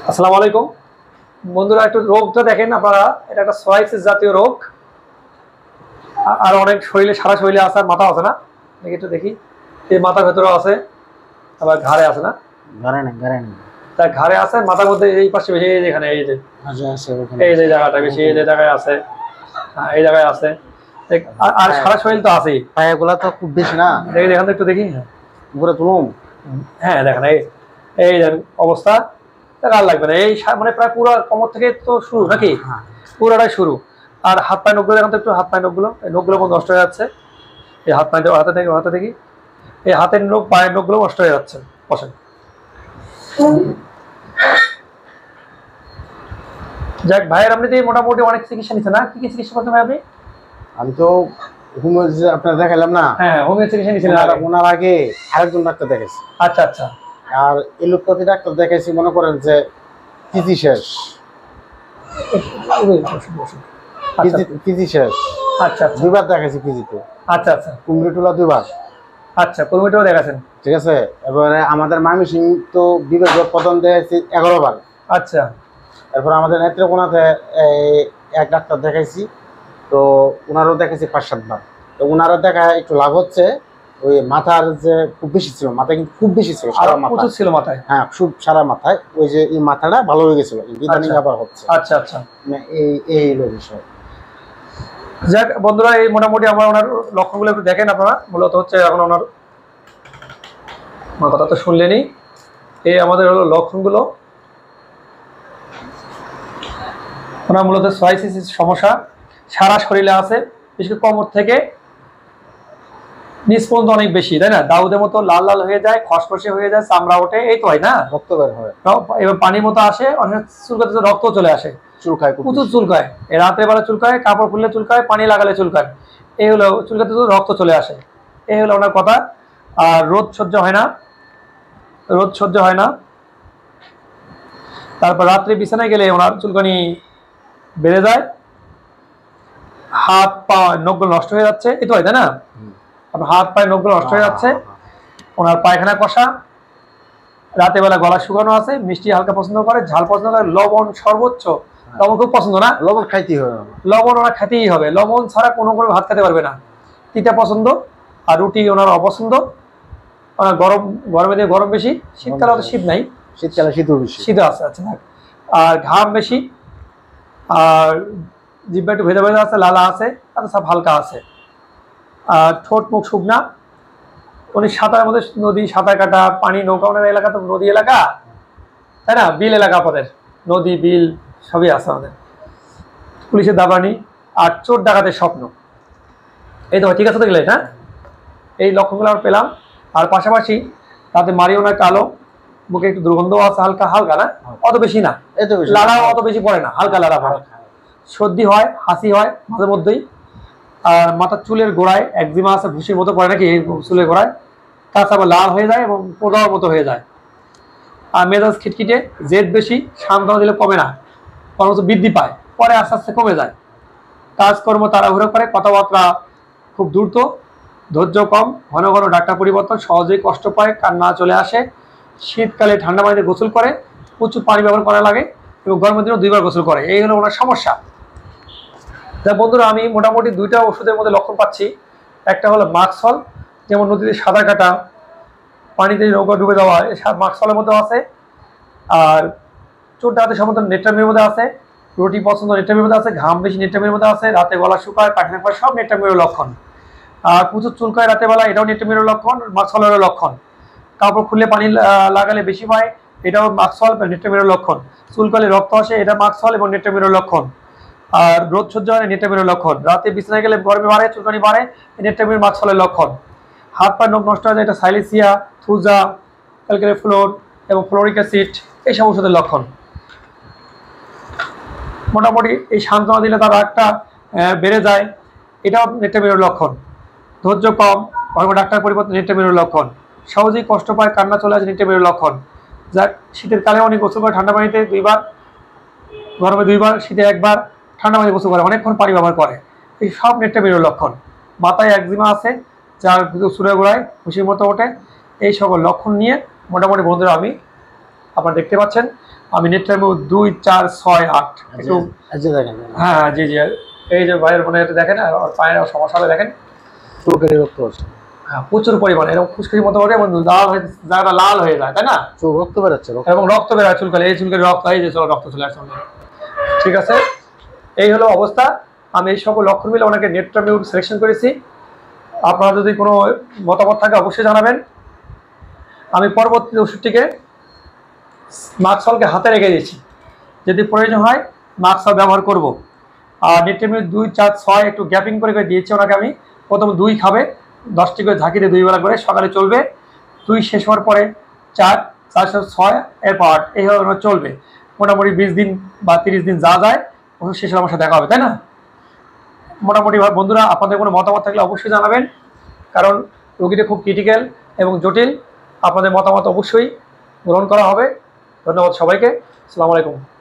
আসসালামু আলাইকুম বন্ধুরা, একটু রোগটা দেখেন আপনারা। এটা একটা সোয়াইসিস জাতীয় রোগ। আর অনেক শরীরে, সারা শরীরে আছে, আর মাথা আছে না। দেখি একটু দেখি, এই মাথার ভেতরেও আছে, আবার ঘাড়ে আছে না। ঘাড়ে নেই। তা ঘাড়ে আছে, মাথার মধ্যে এই পাশে বেশি, এই যেখানে, এই যে এই যে জায়গাটা বেশি, এই যে জায়গায় আছে। হ্যাঁ, এই জায়গায় আছে। আর সারা শরীর তো আছেই। পায়াগুলা তো খুব বেশি না। দেখি এখান থেকে একটু দেখি। উপরে তুলুম। হ্যাঁ দেখেন, এই এই অবস্থা। আর লাগবে না, এই মানে প্রায় পুরো কোমর থেকে তো শুরু নাকি, পুরোটাই শুরু। আর হাত পায়ের নখগুলো দেখেন তো একটু, হাত পায়ের নখগুলো, এই নখগুলো নষ্ট হয়ে যাচ্ছে। এই হাত পায়ে, হাতে দেখি, এই হাতের নখ, পায়ের নখগুলো নষ্ট হয়ে যাচ্ছে। বসেন। যাক ভাইয়ের, আপনি তো মোটামুটি অনেক চিকিৎসা নিচ্ছেন না? কি কি চিকিৎসা করছেন ভাই আপনি? আমি তো হোমিও আপনার দেখাইলাম না। হ্যাঁ, হোমিও চিকিৎসা নিচ্ছিলেন। ওনার আগে আরেকজন ডাক্তার দেখাইছি। আচ্ছা আচ্ছা। আর এলোপ্যাথি ডাক্তার দেখাইছি, মনে করেন যে পিজি শেষ। পিজি শেষ। আচ্ছা আচ্ছা। দুইবার দেখাইছি পিজিতে। আচ্ছা আচ্ছা। কুমড়িটোলা দুইবার। আচ্ছা, কর্মীটাও দেখাচ্ছেন। ঠিক আছে। এবারে আমাদের ময়মনসিং তো বিভাগীয় প্রধান দেখাইছি 11 বার। আচ্ছা। এরপর আমাদের নেত্রকোনাতে এক ডাক্তার দেখাইছি, তো ওনারও দেখাইছি 5-7 বার। তো ওনারও দেখা একটু লাভ হচ্ছে। ওই মাথার যে খুব বেশি ছিল, মাথা কিন্তু খুব বেশি ছিল, সারা মাথা ছিল মাথায়। হ্যাঁ, খুব সারা মাথায়। ওই যে এই মাথাটা ভালো হয়ে গেছিল, ইদানিং আবার হচ্ছে। আচ্ছা আচ্ছা। এই হলো বিষয়। যাক বন্ধুরা, এই মোটামুটি আমার ওনার লক্ষণগুলো একটু দেখেন আপনারা। মূলত হচ্ছে এখন ওনার কথা তো শুনলেনই, এই আমাদের হলো লক্ষণগুলো। ওনার মূলত সোয়াইসিস সমস্যা সারা শরীরে আছে, বিশেষ করে কোমর থেকে নিচ পর্যন্ত অনেক বেশি, তাই না? দাউদের মতো লাল লাল হয়ে যায়, খসখসে হয়ে যায়, চামড়া ওঠে, এই তো হয় না, রক্ত বের হয়, এবার পানির মতো আসে, অনেক চুলকাতে রক্ত চলে আসে, চুলকায়, প্রচুর চুলকায়। এই রাত্রে বেলা চুলকায়, কাপড় খুললে চুলকায়, পানি লাগালে চুলকায়। এই হলো চুলকাতে রক্ত চলে আসে, এই হলো ওনার কথা। আর রোদ সহ্য হয় না, রোদ সহ্য হয় না। তারপর রাত্রে বিছানায় গেলে ওনার চুলকানি বেড়ে যায়, হাত পা নখগুলো নষ্ট হয়ে যাচ্ছে, এই তো হয়, তাই না? আপনার হাত পায়ে নখগুলো নষ্ট হয়ে যাচ্ছে। ওনার পায়খানা কষা, রাতে বেলা গলা শুকানো আছে, মিষ্টি হালকা পছন্দ করে, ঝাল পছন্দ করে, লবণ সর্বোচ্চ, লবণ খুব পছন্দ না? লবণ খাইতেই হবে, লবণ ওনার খেতেই হবে, লবণ ছাড়া কোনো ভাত খেতে পারবে না। তিতা পছন্দ, আর রুটি ওনার অপছন্দ। ওনার গরমে দিয়ে গরম বেশি, শীতকালে অত শীত নাই, শীতকালে শীতও বেশি, শীত আছে। আচ্ছা, আর ঘাম বেশি, আর জিহ্বা একটু ভেজা ভেজা আছে, লালা আছে, আর সব হালকা আছে। আর ঠোঁট মুখ শুকনা। উনি সাঁতারের মধ্যে, নদী, সাঁতার কাটা, পানি, নৌকা, ওনার এলাকা তো নদী এলাকা, তাই না? বিল এলাকা আপনাদের, নদী বিল সবই আছে আমাদের। পুলিশের দাবানি, আর চোর ডাকাতের স্বপ্ন, এই তো ঠিক আছে তো গেলে না? এই লক্ষণগুলো আমরা পেলাম। আর পাশাপাশি তাতে মারি ওনার কালো, মুখে একটু দুর্গন্ধ আছে, হালকা হালকা, না অত বেশি না, লালা অত বেশি পড়ে না, হালকা লালা পড়ে। সর্দি হয়, হাসি হয় মাঝে মধ্যেই। আর মাথার চুলের গোড়ায় একজিমা আছে, ভুসির মতো পড়ে নাকি, এই চুলের গোড়ায় তাছাড়া লাল হয়ে যায় এবং পোড়ার মতো হয়ে যায়। আর মেজাজ খিটখিটে, জেদ বেশি, সান্ত্বনা দিলে কমে না, বরঞ্চ বৃদ্ধি পায়, পরে আস্তে আস্তে কমে যায়। কাজকর্ম তাড়াহুড়ো করে, কথাবার্তা খুব দ্রুত, ধৈর্য কম, ঘন ঘন ডাক্তার পরিবর্তন, সহজেই কষ্ট পায়, কান্না চলে আসে। শীতকালে ঠান্ডা পানিতে গোসল করে, প্রচুর পানি ব্যবহার করা লাগে, এবং গরমের দিনেও 2 বার গোসল করে। এই হলো ওনার সমস্যা। যা বন্ধুরা, আমি মোটামুটি 2টা ওষুধের মধ্যে লক্ষণ পাচ্ছি। একটা হলো মাক্সল, যেমন নদীতে সাঁতার কাটা, পানিতে নৌকা ডুবে দেওয়া, এই মাক্সলের মধ্যে আছে। আর চোর ডাকাতের সম্বন্ধে নেট্রামির মধ্যে আছে। রুটি পছন্দ, নেট্রামির মধ্যে আছে। ঘাম বেশি, নেট্রামির মধ্যে আছে। রাতে গলা শুকায়, পায়খানা করে, সব নেট্রামির লক্ষণ। আর প্রচুর চুলকায় রাতে বেলা, এটাও নেট্রামির লক্ষণ, মাক্সলের লক্ষণ। কাপড় খুললে পানি লাগালে বেশি পায়, এটাও মাক্সল, নেট্রামির লক্ষণ। চুলকালে রক্ত আসে, এটা মাক্সল এবং নেট্রামির লক্ষণ। আর রোদ সহ্য হয়, নেট্রামির লক্ষণ। রাতে বিছানায় গেলে গরমে বাড়ে, চুলকানি বাড়ে, নেট্রামির মাক্সলের লক্ষণ। হাত পা নখ নষ্ট হয়ে যায়, এটা সাইলেসিয়া, থুজা, ক্যালকেরিয়া ফ্লোর এবং ফ্লোরিক অ্যাসিড, এই সব ওষুধের লক্ষণ। মোটামুটি এই সান্ত্বনা দিলে তার রাগটা বেড়ে যায়, এটাও নেট্রামির লক্ষণ। ধৈর্য কম, ডাক্তার পরিবর্তন, নেট্রামির লক্ষণ। সহজেই কষ্ট পায়, কান্না চলে আসে, নেট্রামির লক্ষণ। যাক, শীতের কালে অনেক গোসল করে, ঠান্ডা পানিতে 2 বার, গরমে 2 বার, শীতে 1 বার, ঠান্ডা পানি গোসল করে, অনেকক্ষণ পানি ব্যবহার করে, এই সব নেট্রামির লক্ষণ। মাথায় একজিমা আছে, যার চুলের গোড়ায় ভুসির মতো ওঠে, এই সকল লক্ষণ নিয়ে মোটামুটি বন্ধুরা আমি আপনারা দেখতে পাচ্ছেন। আমি নেট্রামিউ 2468 একটু দেখেন, হ্যাঁ জি জি, এই যে ভাইয়ের মনে দেখেন আর পায়ের সমস্যা হবে দেখেন, চোখের রক্ত আছে, হ্যাঁ প্রচুর পরিমাণে এরকম ফুসকুড়ির মতো হবে এবং লাল হয়ে জায়গাটা লাল হয়ে যায়, তাই না? চোখ রক্ত বেরোচ্ছে, এবং রক্ত বেরোয় চুলকালে, এই চুলকালে রক্ত, এই যে চলো রক্ত চলে আসছে। ঠিক আছে, এই হলো অবস্থা। আমি এই সকল লক্ষণ মিলে ওনাকে নেট্রামিউর সিলেকশন করেছি। আপনারা যদি কোনো মতামত থাকে অবশ্যই জানাবেন। আমি পরবর্তী ওষুধটিকে মাক্সলকে হাতে রেখে দিয়েছি, যদি প্রয়োজন হয় মাক্সল ব্যবহার করব। আর নেট্রামিউ 2, 4, 6 একটু গ্যাপিং করে দিয়েছি ওনাকে। আমি প্রথম 2 খাবে, 10টি করে ঝাঁকি দিয়ে 2 বেলা করে সকালে চলবে, 2 শেষ হওয়ার পরে 4, 4, 6 এরপর 8, এইভাবে ওনার চলবে মোটামুটি 20 দিন বা 30 দিন যা যায়, ওষুধ শেষ হলে আমার সাথে দেখা হবে, তাই না? মোটামুটি বন্ধুরা, আপনাদের কোনো মতামত থাকলে অবশ্যই জানাবেন, কারণ রোগীটা খুব ক্রিটিক্যাল এবং জটিল। আপনাদের মতামত অবশ্যই গ্রহণ করা হবে। ধন্যবাদ সবাইকে। আসসালামু আলাইকুম।